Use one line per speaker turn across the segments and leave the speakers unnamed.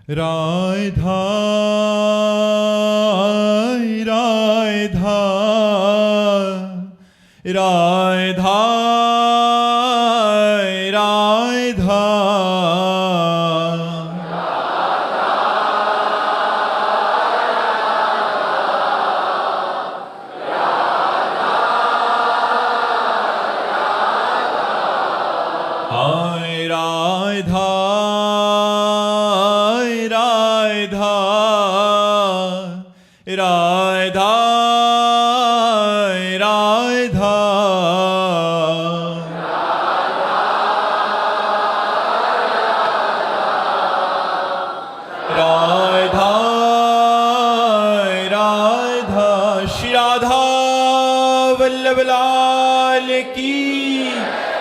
राधा राधा राधा राधा हाय राधा राधा राधा राधा राधा राधा श्री राधा वल्लभ लाल की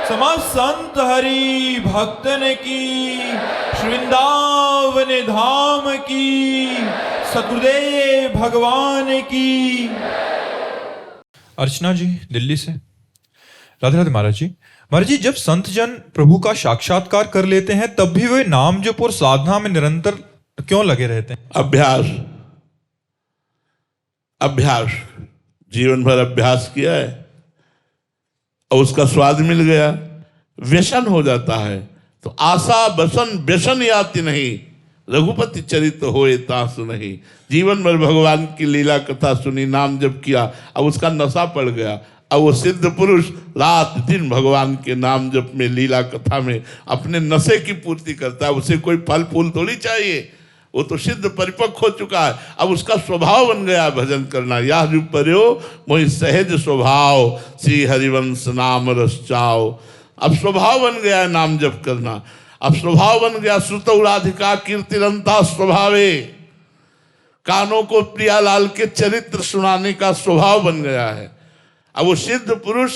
समस्त संत हरि भक्तन की वृंदावन धाम की सतगुरुदेव भगवान की। अर्चना जी दिल्ली से। राधे राधे महाराज जी। महाराज जी, जब संत जन प्रभु का साक्षात्कार कर लेते हैं तब भी वे नाम जप और साधना में निरंतर क्यों लगे रहते हैं?
अभ्यास, अभ्यास, जीवन भर अभ्यास किया है और उसका स्वाद मिल गया, व्यसन हो जाता है। तो आशा बसन व्यसन याति नहीं, रघुपति चरित होए तासु नहीं। जीवन भर भगवान की लीला कथा सुनी, नाम जप किया, अब उसका नशा पड़ गया। अब वो सिद्ध पुरुष रात दिन भगवान के नाम जप में, लीला कथा में अपने नशे की पूर्ति करता है। उसे कोई फल फूल थोड़ी चाहिए, वो तो सिद्ध परिपक्व हो चुका है। अब उसका स्वभाव बन गया भजन करना। या जो पर्यो मोहि सहज स्वभाव, श्री हरिवंश नाम रस चाओ। अब स्वभाव बन गया है नाम जप करना। अब स्वभाव बन गया श्रुतौ राधिका कीर्तिरंता स्वभावे, कानों को प्रियालाल के चरित्र सुनाने का स्वभाव बन गया है। अब वो सिद्ध पुरुष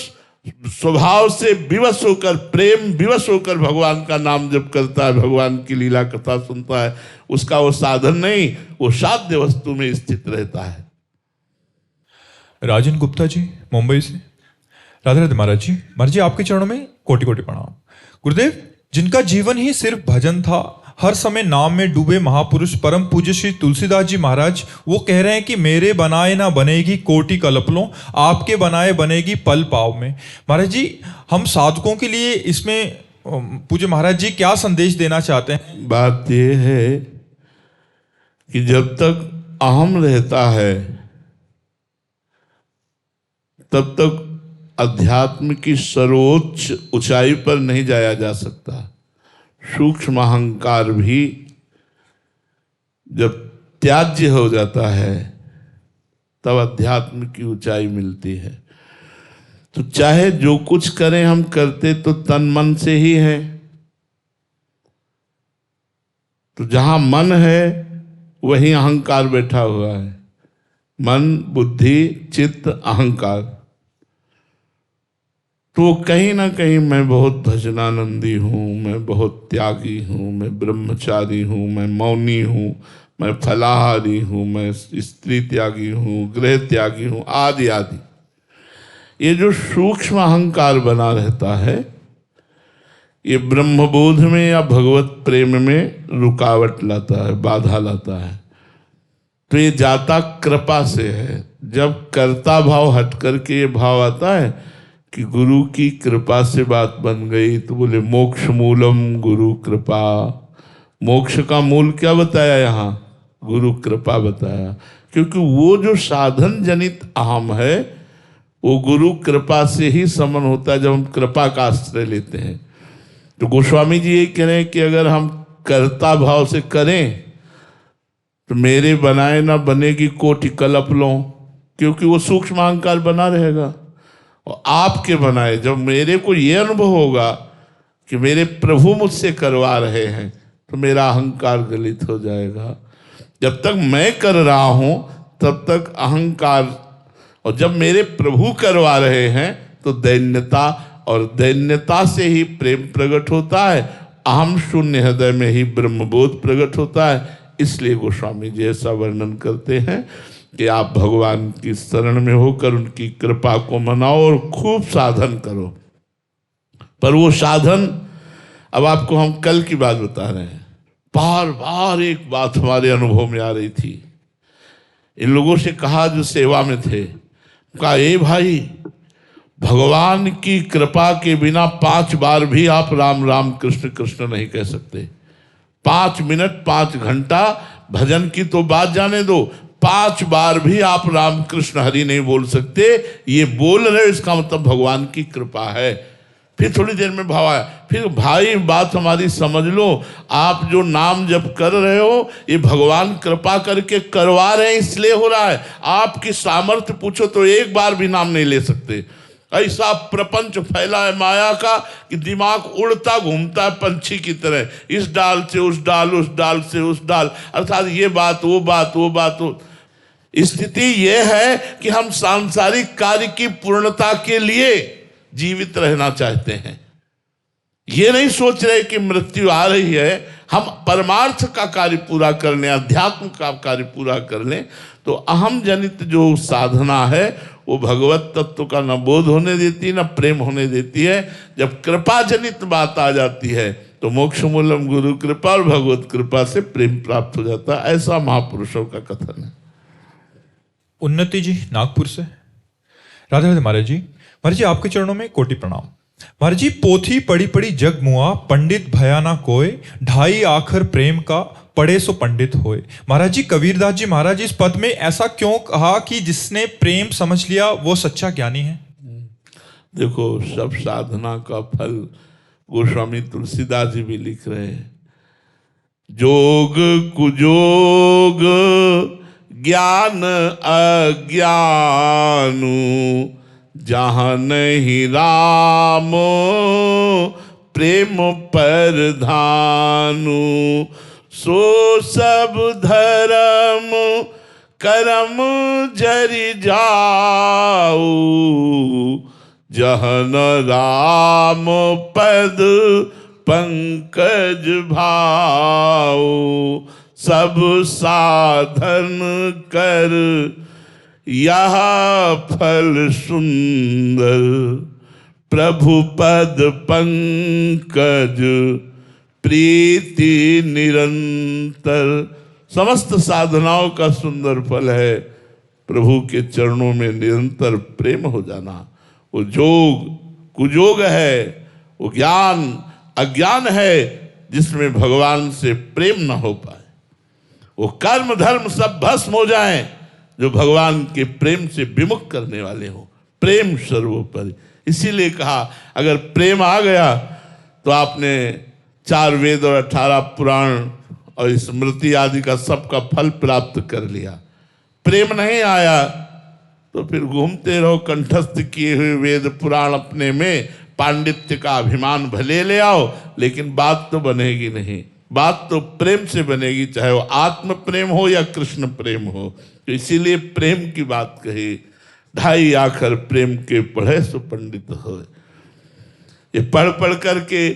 स्वभाव से विवश होकर, प्रेम विवश होकर भगवान का नाम जप करता है, भगवान की लीला कथा सुनता है। उसका वो साधन नहीं, वो साध्य वस्तु में स्थित रहता है।
राजन गुप्ता जी मुंबई से। राधे राधे महाराज जी। महाराज जी, आपके चरणों में कोटि कोटि प्रणाम। गुरुदेव, जिनका जीवन ही सिर्फ भजन था, हर समय नाम में डूबे महापुरुष परम पूज्य श्री तुलसीदास जी महाराज, वो कह रहे हैं कि मेरे बनाए ना बनेगी कोटि कल्पलों, आपके बनाए बनेगी पल पाव में। महाराज जी, हम साधकों के लिए इसमें पूज्य महाराज जी क्या संदेश देना चाहते हैं?
बात यह है कि जब तक अहम रहता है तब तक अध्यात्म की सर्वोच्च ऊंचाई पर नहीं जाया जा सकता। सूक्ष्म अहंकार भी जब त्याज्य हो जाता है तब अध्यात्म की ऊंचाई मिलती है। तो चाहे जो कुछ करें, हम करते तो तन मन से ही है। तो जहां मन है वहीं अहंकार बैठा हुआ है। मन, बुद्धि, चित्त, अहंकार। तो कहीं ना कहीं मैं बहुत भजनानंदी हूँ, मैं बहुत त्यागी हूँ, मैं ब्रह्मचारी हूँ, मैं मौनी हूँ, मैं फलाहारी हूँ, मैं स्त्री त्यागी हूँ, गृह त्यागी हूँ, आदि आदि। ये जो सूक्ष्म अहंकार बना रहता है, ये ब्रह्मबोध में या भगवत प्रेम में रुकावट लाता है, बाधा लाता है। तो ये जाता कृपा से है। जब कर्ता भाव हट करके ये भाव आता है कि गुरु की कृपा से बात बन गई, तो बोले मोक्ष मूलम गुरु कृपा। मोक्ष का मूल क्या बताया यहाँ? गुरु कृपा बताया। क्योंकि वो जो साधन जनित अहम है वो गुरु कृपा से ही समन होता है, जब हम कृपा का आश्रय लेते हैं। तो गोस्वामी जी ये कह रहे हैं कि अगर हम कर्ता भाव से करें तो मेरे बनाए ना बनेगी कोटि कल्पलों, क्योंकि वो सूक्ष्म अहंकार बना रहेगा। और आपके बनाए, जब मेरे को ये अनुभव होगा कि मेरे प्रभु मुझसे करवा रहे हैं, तो मेरा अहंकार गलित हो जाएगा। जब तक मैं कर रहा हूं तब तक अहंकार, और जब मेरे प्रभु करवा रहे हैं तो दैन्यता, और दैन्यता से ही प्रेम प्रकट होता है। अहम शून्य हृदय में ही ब्रह्मबोध प्रकट होता है। इसलिए गोस्वामी जी ऐसा वर्णन करते हैं कि आप भगवान की शरण में होकर उनकी कृपा को मनाओ और खूब साधन करो। पर वो साधन, अब आपको हम कल की बात बता रहे हैं, बार बार एक बात हमारे अनुभव में आ रही थी। इन लोगों से कहा जो सेवा में थे, कहा ए भाई, भगवान की कृपा के बिना 5 बार भी आप राम राम कृष्ण कृष्ण नहीं कह सकते। 5 मिनट 5 घंटा भजन की तो बात जाने दो, 5 बार भी आप राम कृष्ण हरि नहीं बोल सकते। ये बोल रहे हो, इसका मतलब भगवान की कृपा है। फिर थोड़ी देर में भाव आया, फिर भाई बात हमारी समझ लो, आप जो नाम जप कर रहे हो ये भगवान कृपा करके करवा रहे हैं, इसलिए हो रहा है। आपकी सामर्थ्य पूछो तो एक बार भी नाम नहीं ले सकते। ऐसा प्रपंच फैला है माया का कि दिमाग उड़ता घूमता है पंछी की तरह, इस डाल से उस डाल, उस डाल से उस डाल, अर्थात ये बात वो बात वो बात वो। स्थिति ये है कि हम सांसारिक कार्य की पूर्णता के लिए जीवित रहना चाहते हैं, ये नहीं सोच रहे कि मृत्यु आ रही है। हम परमार्थ का कार्य पूरा कर लें, अध्यात्म का कार्य पूरा कर लें, तो अहम जनित जो साधना है वो भगवत तत्व का न बोध होने देती न प्रेम होने देती है। जब कृपा जनित बात आ जाती है तो मोक्ष मूलम गुरु कृपा और भगवत कृपा से प्रेम प्राप्त हो जाता है। ऐसा महापुरुषों का कथन है।
उन्नति जी नागपुर से। राधे राधे महाराज जी। महाराज जी आपके चरणों में कोटि प्रणाम। महाराज जी, पोथी पड़ी पड़ी जग मुआ, पंडित भया ना कोय, ढाई आखर प्रेम का पढ़े सो पंडित होए। महाराज जी, कबीरदास जी महाराज इस पद में ऐसा क्यों कहा कि जिसने प्रेम समझ लिया वो सच्चा ज्ञानी है?
देखो, सब साधना का फल गोस्वामी तुलसीदास जी भी लिख रहे हैं। जोग कुजोग ज्ञान अज्ञानु, जहाँ नहीं राम प्रेम परधानु, सो सब धर्म कर्म जरि जाऊ, जहन राम पद पंकज भाऊ, सब साधन कर यह फल सुंदर, प्रभु पद पंकज प्रीति निरंतर। समस्त साधनाओं का सुंदर फल है प्रभु के चरणों में निरंतर प्रेम हो जाना। वो जोग कुजोग है, वो ज्ञान अज्ञान है जिसमें भगवान से प्रेम न हो पाए। वो कर्म धर्म सब भस्म हो जाएं जो भगवान के प्रेम से विमुख करने वाले हो। प्रेम सर्वोपरि। इसीलिए कहा अगर प्रेम आ गया तो आपने 4 वेद और 18 पुराण और स्मृति आदि का सबका फल प्राप्त कर लिया। प्रेम नहीं आया तो फिर घूमते रहो कंठस्थ किए हुए वेद पुराण अपने में, पांडित्य का अभिमान भले ले आओ लेकिन बात तो बनेगी नहीं। बात तो प्रेम से बनेगी, चाहे वो आत्म प्रेम हो या कृष्ण प्रेम हो। तो इसीलिए प्रेम की बात कही, ढाई आखर प्रेम के पढ़े सो पंडित हो। ये पढ़ पढ़ करके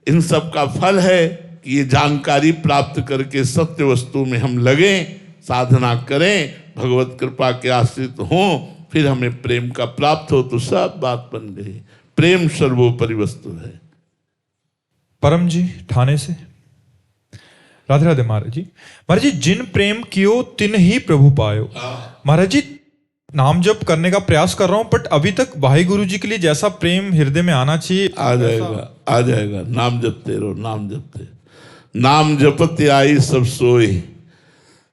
इन सब का फल है कि ये जानकारी प्राप्त करके सत्य वस्तु में हम लगें, साधना करें, भगवत कृपा के आश्रित हों, फिर हमें प्रेम का प्राप्त हो तो सब बात बन गई। प्रेम सर्वोपरि वस्तु है।
परम जी ठाणे से। राधे राधे महाराज जी। महाराज जी, जिन प्रेम कियो तिन ही प्रभु पायो। महाराज जी, नाम जप करने का प्रयास कर रहा हूं बट अभी तक भाई गुरु जी के लिए जैसा प्रेम हृदय में आना चाहिए
आ जाएगा, आ जाएगा। नाम जपते रहो, नाम जपते, नाम जपते आई सब सोई,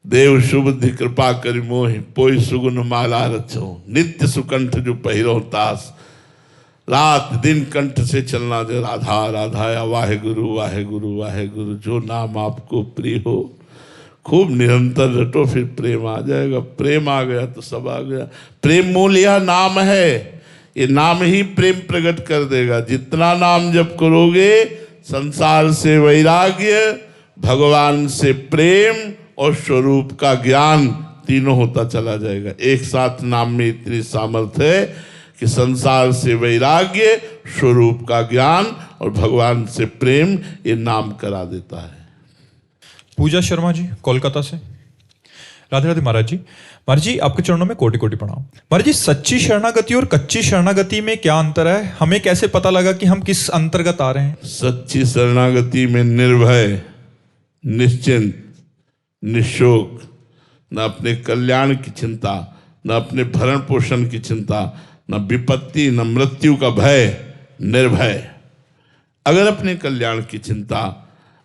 देव सुबुद्धि कृपा करि मोहि, पोई सुगुन माला रचो, नित्य सुकंठ जो पहिरो तास, रात दिन कंठ से चलना जो राधा राधा या वाहे गुरु वाहे गुरु वाहे गुरु। जो नाम आपको प्रिय हो खूब निरंतर रटो, फिर प्रेम आ जाएगा। प्रेम आ गया तो सब आ गया। प्रेम मूल यह नाम है, ये नाम ही प्रेम प्रकट कर देगा। जितना नाम जप करोगे संसार से वैराग्य, भगवान से प्रेम और स्वरूप का ज्ञान तीनों होता चला जाएगा। एक साथ नाम में इतनी सामर्थ्य है कि संसार से वैराग्य, स्वरूप का ज्ञान और भगवान से प्रेम, ये नाम करा देता है।
पूजा शर्मा जी कोलकाता से। राधे राधे महाराज जी। महाराज जी, आपके चरणों में कोटि कोटि प्रणाम। महाराज जी, सच्ची शरणागति और कच्ची शरणागति में क्या अंतर है? हमें कैसे पता लगा कि हम किस अंतर्गत आ रहे हैं?
सच्ची शरणागति में निर्भय निश्चिंत, निशोक, न अपने कल्याण की चिंता, न अपने भरण पोषण की चिंता, न विपत्ति, न मृत्यु का भय, निर्भय। अगर अपने कल्याण की चिंता,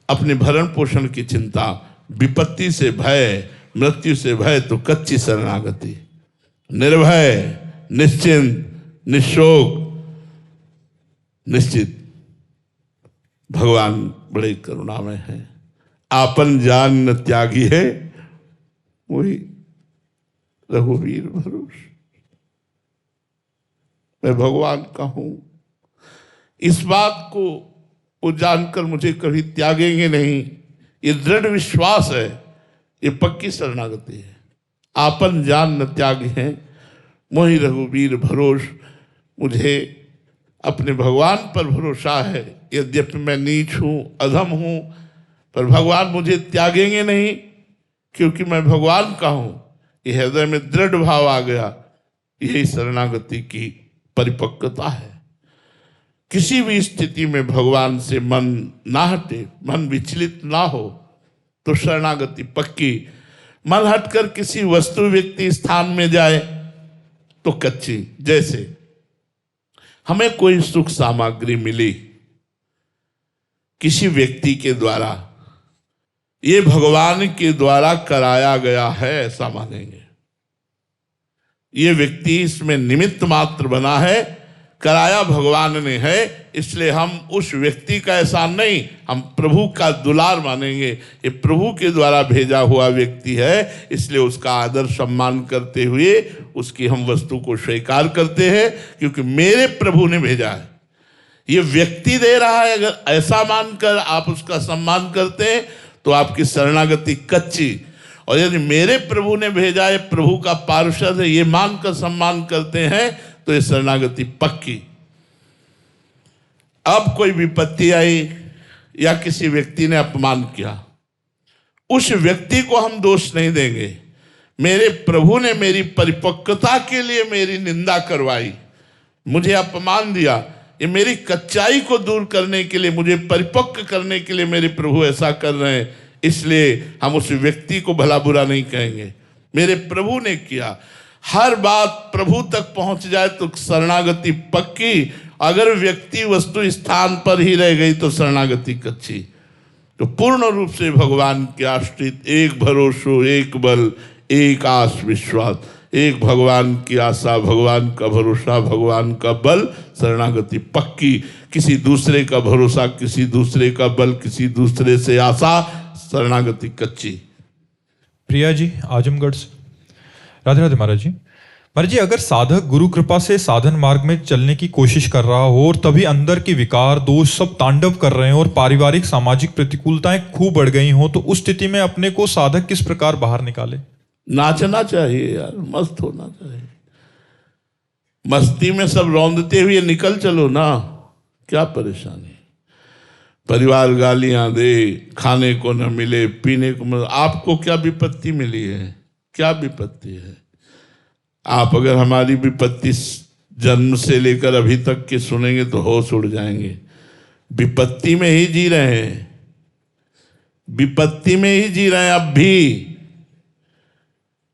अपने भरण पोषण की चिंता, विपत्ति से भय, मृत्यु से भय, तो कच्ची शरणागति। निर्भय, निश्चिंत, निशोक, निश्चित। भगवान बड़े करुणामय हैं। आपन जान न त्यागी है, वही रघुवीर भरोस। मैं भगवान का हूं, इस बात को वो जानकर मुझे कभी त्यागेंगे नहीं, ये दृढ़ विश्वास है, ये पक्की शरणागति है। आपन जान न त्यागी है, वही रघुवीर भरोस। मुझे अपने भगवान पर भरोसा है। यद्यपि मैं नीच हूं, अधम हूं, पर भगवान मुझे त्यागेंगे नहीं, क्योंकि मैं भगवान का हूं। ये हृदय में दृढ़ भाव आ गया। यही शरणागति की परिपक्वता है। किसी भी स्थिति में भगवान से मन ना हटे, मन विचलित ना हो, तो शरणागति पक्की। मन हटकर किसी वस्तु, व्यक्ति, स्थान में जाए तो कच्ची। जैसे हमें कोई सुख सामग्री मिली किसी व्यक्ति के द्वारा, ये भगवान के द्वारा कराया गया है, ऐसा मानेंगे। ये व्यक्ति इसमें निमित्त मात्र बना है, कराया भगवान ने है, इसलिए हम उस व्यक्ति का एहसान नहीं, हम प्रभु का दुलार मानेंगे। ये प्रभु के द्वारा भेजा हुआ व्यक्ति है, इसलिए उसका आदर सम्मान करते हुए उसकी हम वस्तु को स्वीकार करते हैं, क्योंकि मेरे प्रभु ने भेजा है। ये व्यक्ति दे रहा है, अगर ऐसा मानकर आप उसका सम्मान करते हैं तो आपकी शरणागति कच्ची। और यदि मेरे प्रभु ने भेजा है, प्रभु का पार्षद है, ये मानकर सम्मान करते हैं, तो ये शरणागति पक्की। अब कोई विपत्ति आई या किसी व्यक्ति ने अपमान किया, उस व्यक्ति को हम दोष नहीं देंगे। मेरे प्रभु ने मेरी परिपक्वता के लिए मेरी निंदा करवाई, मुझे अपमान दिया, ये मेरी कच्चाई को दूर करने के लिए, मुझे परिपक्व करने के लिए मेरे प्रभु ऐसा कर रहे हैं, इसलिए हम उस व्यक्ति को भला बुरा नहीं कहेंगे। मेरे प्रभु ने किया। हर बात प्रभु तक पहुंच जाए तो शरणागति पक्की। अगर व्यक्ति, वस्तु, स्थान पर ही रह गई तो शरणागति कच्ची। तो पूर्ण रूप से भगवान के आश्रित, एक भरोसो, एक बल, एक आस विश्वास, एक भगवान की आशा, भगवान का भरोसा, भगवान का बल, शरणागति पक्की। किसी दूसरे का भरोसा, किसी दूसरे का बल, किसी दूसरे से आशा, शरणागति कच्ची।
प्रिया जी आजमगढ़ से। राधे राधे महाराज जी। महाराज जी, अगर साधक गुरु कृपा से साधन मार्ग में चलने की कोशिश कर रहा हो और तभी अंदर के विकार, दोष सब तांडव कर रहे हो और पारिवारिक सामाजिक प्रतिकूलताएं खूब बढ़ गई हो, तो उस स्थिति में अपने को साधक किस प्रकार बाहर निकाले?
नाचना चाहिए यार, मस्त होना चाहिए। मस्ती में सब रौंदते हुए निकल चलो ना, क्या परेशानी। परिवार गालियां दे, खाने को न मिले, पीने को मिले, आपको क्या विपत्ति मिली है? क्या विपत्ति है? आप अगर हमारी विपत्ति जन्म से लेकर अभी तक के सुनेंगे तो होश उड़ जाएंगे। विपत्ति में ही जी रहे हैं, विपत्ति में ही जी रहे हैं। अब भी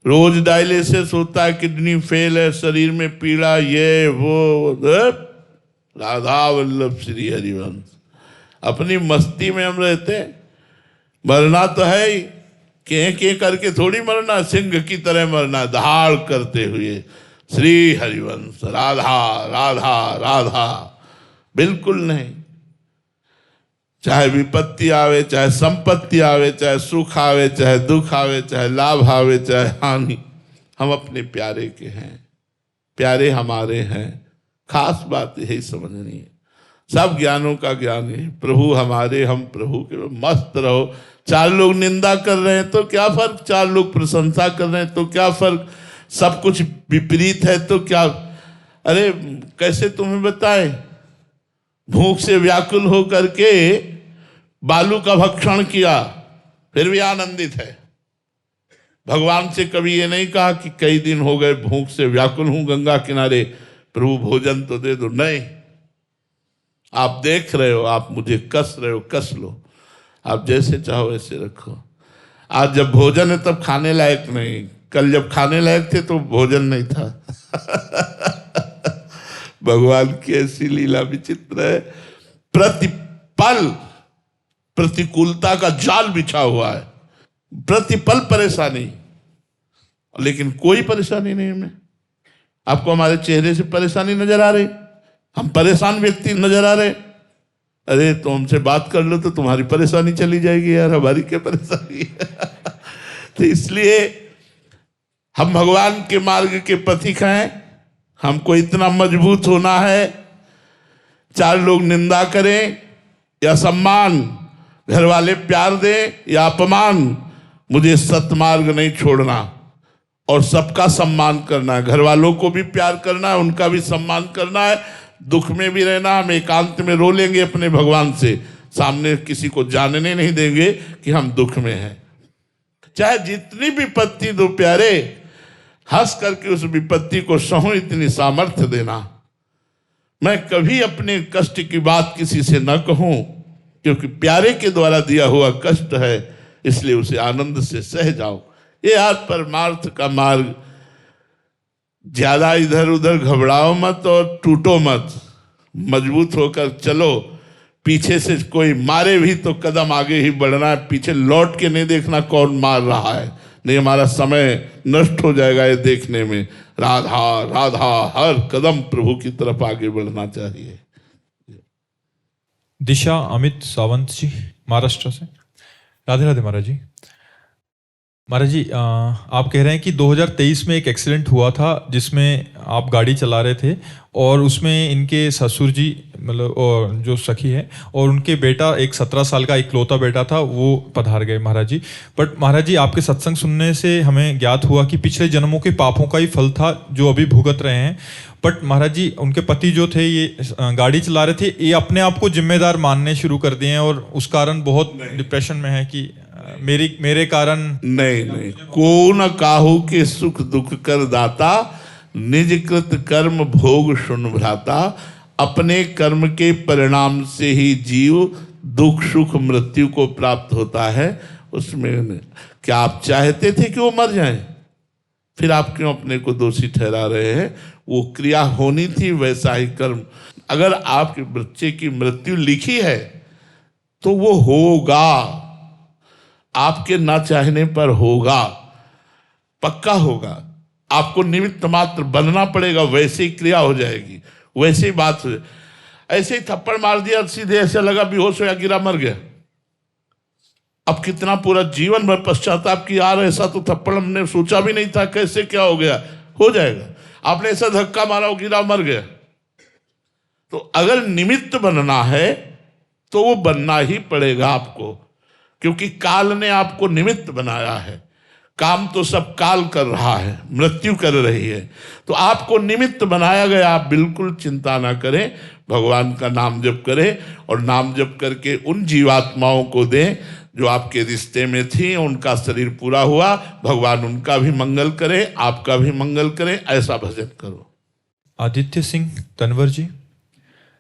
रोज डायलिसिस होता है, किडनी फेल है, शरीर में पीड़ा, ये वो। राधा वल्लभ श्री हरिवंश। अपनी मस्ती में हम रहते हैं। मरना तो है ही, के करके थोड़ी मरना, सिंह की तरह मरना, दहाड़ करते हुए। श्री हरिवंश, राधा राधा राधा, बिल्कुल नहीं। चाहे विपत्ति आवे, चाहे संपत्ति आवे, चाहे सुख आवे, चाहे दुख आवे, चाहे लाभ आवे, चाहे हानि, हम अपने प्यारे के हैं, प्यारे हमारे हैं। खास बात यही समझनी है। सब ज्ञानों का ज्ञान है, प्रभु हमारे, हम प्रभु के। मस्त रहो। चार लोग निंदा कर रहे हैं तो क्या फर्क, चार लोग प्रशंसा कर रहे हैं तो क्या फर्क, सब कुछ विपरीत है तो क्या। अरे कैसे तुम्हें बताएं, भूख से व्याकुल होकर के बालू का भक्षण किया, फिर भी आनंदित है। भगवान से कभी ये नहीं कहा कि कई दिन हो गए भूख से व्याकुल हूं गंगा किनारे, प्रभु भोजन तो दे दो। नहीं, आप देख रहे हो, आप मुझे कस रहे हो, कस लो। आप जैसे चाहो वैसे रखो। आज जब भोजन है तब खाने लायक नहीं, कल जब खाने लायक थे तो भोजन नहीं था। भगवान की ऐसी लीला विचित्र है। प्रतिपल प्रतिकूलता का जाल बिछा हुआ है, प्रतिपल परेशानी, लेकिन कोई परेशानी नहीं हमें। आपको हमारे चेहरे से परेशानी नजर आ रही? हम परेशान व्यक्ति नजर आ रहे? अरे तो हमसे बात कर लो तो तुम्हारी परेशानी चली जाएगी यार, हमारी क्या परेशानी है। तो इसलिए हम भगवान के मार्ग के पथिक हैं। हमको इतना मजबूत होना है, चार लोग निंदा करें या सम्मान, घर वाले प्यार दें या अपमान, मुझे सतमार्ग नहीं छोड़ना और सबका सम्मान करना है। घर वालों को भी प्यार करना है, उनका भी सम्मान करना है। दुख में भी रहना, हम एकांत में रो लेंगे अपने भगवान से, सामने किसी को जानने नहीं देंगे कि हम दुख में हैं। चाहे जितनी विपत्ति दो प्यारे, हंस करके उस विपत्ति को सहूं, इतनी सामर्थ्य देना। मैं कभी अपने कष्ट की बात किसी से न कहूं, क्योंकि प्यारे के द्वारा दिया हुआ कष्ट है, इसलिए उसे आनंद से सह जाओ। ये यार परमार्थ का मार्ग। ज्यादा इधर उधर घबराओ मत और टूटो मत, मजबूत होकर चलो। पीछे से कोई मारे भी तो कदम आगे ही बढ़ना है, पीछे लौट के नहीं देखना कौन मार रहा है, नहीं हमारा समय नष्ट हो जाएगा ये देखने में। राधा राधा, हर कदम प्रभु की तरफ आगे बढ़ना चाहिए।
दिशा अमित सावंत जी महाराष्ट्र से। राधे राधे महाराज जी। महाराज जी, आप कह रहे हैं कि 2023 में एक एक्सीडेंट हुआ था जिसमें आप गाड़ी चला रहे थे और उसमें इनके ससुर जी, मतलब और जो सखी है, और उनके बेटा, एक 17 साल का इकलौता बेटा था, वो पधार गए महाराज जी। बट महाराज जी, आपके सत्संग सुनने से हमें ज्ञात हुआ कि पिछले जन्मों के पापों का ही फल था जो अभी भुगत रहे हैं। बट महाराज जी, उनके पति जो थे, ये गाड़ी चला रहे थे, ये अपने आप को जिम्मेदार मानने शुरू कर दिए हैं और उस कारण बहुत डिप्रेशन में है कि मेरे कारण।
नहीं, को न काहू के सुख दुख कर दाता, निज कृत कर्म भोग सुन भ्राता। अपने कर्म के परिणाम से ही जीव दुख सुख मृत्यु को प्राप्त होता है। उसमें क्या आप चाहते थे कि वो मर जाएं? फिर आप क्यों अपने को दोषी ठहरा रहे हैं? वो क्रिया होनी थी, वैसा ही कर्म। अगर आपके बच्चे की मृत्यु लिखी है तो वो होगा, आपके ना चाहने पर होगा, पक्का होगा। आपको निमित्त मात्र बनना पड़ेगा, वैसे ही क्रिया हो जाएगी, वैसे ही बात हो जाएगी। ऐसे ही थप्पड़ मार दिया, सीधे ऐसे लगा, बेहोश हो या गिरा, मर गया। अब कितना पूरा जीवन भर पश्चाताप की, यार ऐसा तो थप्पड़ हमने सोचा भी नहीं था, कैसे क्या हो गया। हो जाएगा। आपने ऐसा धक्का मारा, गिरा, मर गया। तो अगर निमित्त बनना है तो वो बनना ही पड़ेगा आपको, क्योंकि काल ने आपको निमित्त बनाया है। काम तो सब काल कर रहा है, मृत्यु कर रही है, तो आपको निमित्त बनाया गया। आप बिल्कुल चिंता ना करें, भगवान का नाम जप करें और नाम जप करके उन जीवात्माओं को दें जो आपके रिश्ते में थी, उनका शरीर पूरा हुआ, भगवान उनका भी मंगल करे, आपका भी मंगल करे, ऐसा भजन करो।
आदित्य सिंह तनवर जी।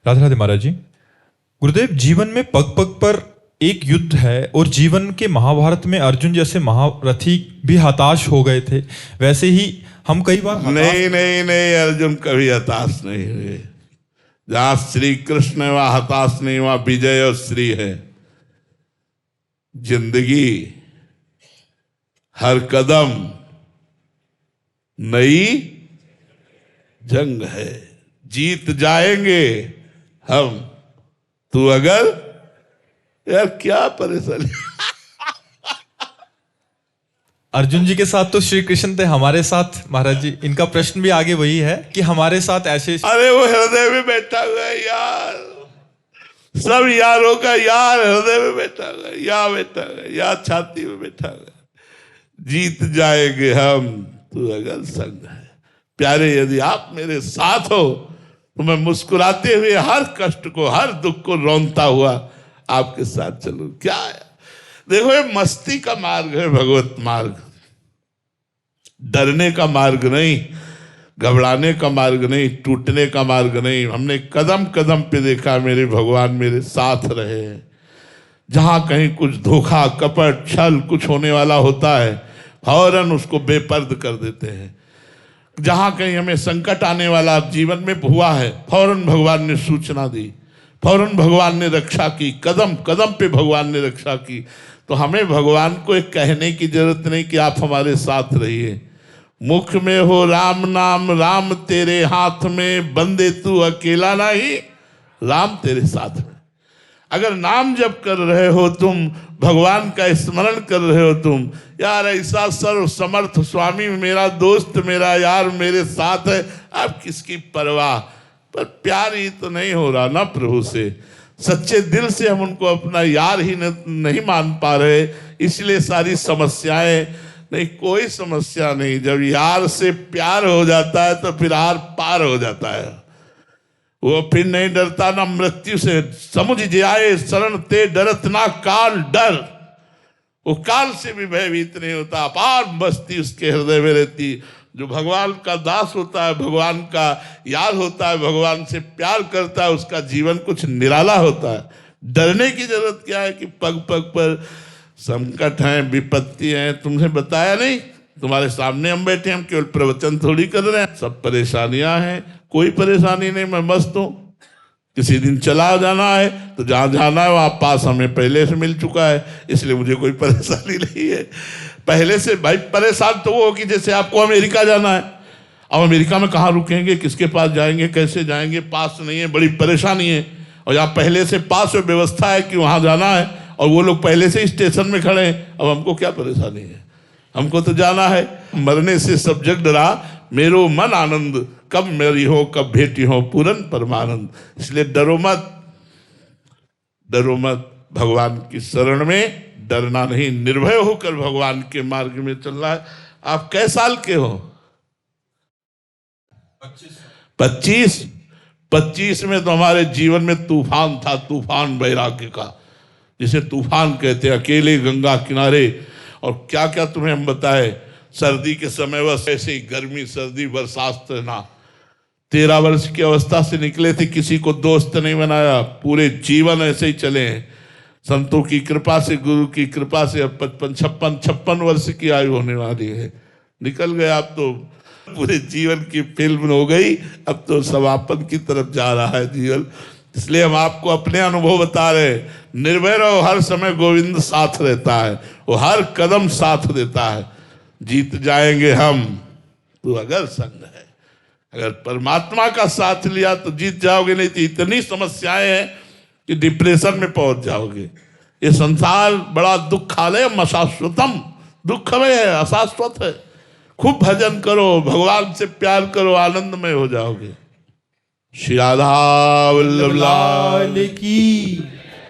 राधे राधे महाराज जी। गुरुदेव, जीवन में पग पग पर एक युद्ध है और जीवन के महाभारत में अर्जुन जैसे महारथी भी हताश हो गए थे, वैसे ही हम कई बार
नहीं, अर्जुन कभी हताश नहीं हुए। जहां श्री कृष्ण है वहां हताश नहीं, वहां विजय और श्री है। जिंदगी हर कदम नई जंग है, जीत जाएंगे हम। तू अगर, यार क्या परेशानी।
अर्जुन जी के साथ तो श्री कृष्ण थे, हमारे साथ महाराज जी, इनका प्रश्न भी आगे वही है कि हमारे साथ ऐसे।
अरे वो हृदय में बैठा हुआ है यार, सब यारों का यार हृदय में बैठा हुआ है, या बैठा हुआ है, या छाती में बैठा हुआ है। जीत जाएंगे हम, तू अगर संग है। प्यारे, यदि आप मेरे साथ हो तो मैं मुस्कुराते हुए हर कष्ट को, हर दुख को रौंदता हुआ आपके साथ चलूं। क्या है, देखो ये मस्ती का मार्ग है, भगवत मार्ग। डरने का मार्ग नहीं, घबराने का मार्ग नहीं, टूटने का मार्ग नहीं। हमने कदम कदम पे देखा मेरे भगवान मेरे साथ रहे हैं। जहाँ कहीं कुछ धोखा कपट छल कुछ होने वाला होता है, फौरन उसको बेपर्द कर देते हैं। जहाँ कहीं हमें संकट आने वाला जीवन में हुआ है, फौरन भगवान ने सूचना दी, फौरन भगवान ने रक्षा की, कदम कदम पे भगवान ने रक्षा की। तो हमें भगवान को एक कहने की जरूरत नहीं कि आप हमारे साथ रहिए। मुख में हो राम नाम, राम तेरे हाथ में, बंदे तू अकेला नहीं, राम तेरे साथ में। अगर नाम जप कर रहे हो तुम, भगवान का स्मरण कर रहे हो तुम, यार ऐसा सर्व समर्थ स्वामी मेरा दोस्त मेरा यार मेरे साथ है, आप किसकी परवाह। पर प्यार ही तो नहीं हो रहा ना प्रभु से, सच्चे दिल से हम उनको अपना यार ही नहीं मान पा रहे, इसलिए सारी समस्याएं। नहीं, कोई समस्या नहीं, जब यार से प्यार हो जाता है तो फिर आर पार हो जाता है। वो फिर नहीं डरता ना मृत्यु से, समुझ जाए शरण ते डरत ना काल डर। वो काल से भी भयभीत नहीं होता, अपार मस्ती उसके हृदय में रहती। जो भगवान का दास होता है, भगवान का यार होता है, भगवान से प्यार करता है, उसका जीवन कुछ निराला होता है। डरने की जरूरत क्या है कि पग पग पर संकट है, विपत्ति है। तुमने बताया नहीं, तुम्हारे सामने हम बैठे, हम केवल प्रवचन थोड़ी कर रहे हैं, सब परेशानियां हैं। कोई परेशानी नहीं, मैं मस्त हूँ। किसी दिन चला जाना है तो जहाँ जाना है वहाँ पास हमें पहले से मिल चुका है, इसलिए मुझे कोई परेशानी नहीं है। पहले से भाई परेशान तो वो हो कि जैसे आपको अमेरिका जाना है, अब अमेरिका में कहाँ रुकेंगे, किसके पास जाएंगे, कैसे जाएंगे, पास नहीं है, बड़ी परेशानी है। और यहाँ पहले से पास व्यवस्था है कि वहाँ जाना है और वो लोग पहले से स्टेशन में खड़े हैं, अब हमको क्या परेशानी है, हमको तो जाना है। मरने से सब जग डरा, मेरो मन आनंद, कब मेरी हो कब भेटी हो पूरन परमानंद। इसलिए डरो मत, डरो मत, भगवान की शरण में डरना नहीं, निर्भय होकर भगवान के मार्ग में चलना है। आप कै साल के हो? 25। 25 में तो हमारे जीवन में तूफान था, तूफान वैराग्य का, जिसे तूफान कहते हैं। अकेले गंगा किनारे, और क्या क्या तुम्हें हम बताए। सर्दी के समय बस ऐसे ही गर्मी सर्दी बरसात रहना। 13 वर्ष की अवस्था से निकले थे, किसी को दोस्त नहीं बनाया, पूरे जीवन ऐसे ही चले हैं। संतों की कृपा से, गुरु की कृपा से अब 55-56 वर्ष की आयु होने वाली है। निकल गए, आप तो पूरे जीवन की फिल्म हो गई, अब तो समापन की तरफ जा रहा है जीवन। इसलिए हम आपको अपने अनुभव बता रहे, निर्भय रहो, हर समय गोविंद साथ रहता है, वो हर कदम साथ देता है। जीत जाएंगे हम, तो अगर संग है, अगर परमात्मा का साथ लिया तो जीत जाओगे, नहीं तो इतनी समस्याएं हैं कि डिप्रेशन में पहुंच जाओगे। ये संसार बड़ा दुखालय, अशाश्वतम, दुखमय है, अशाश्वत है। खूब भजन करो, भगवान से प्यार करो, आनंदमय हो जाओगे। श्री राधा वल्लभ लाल की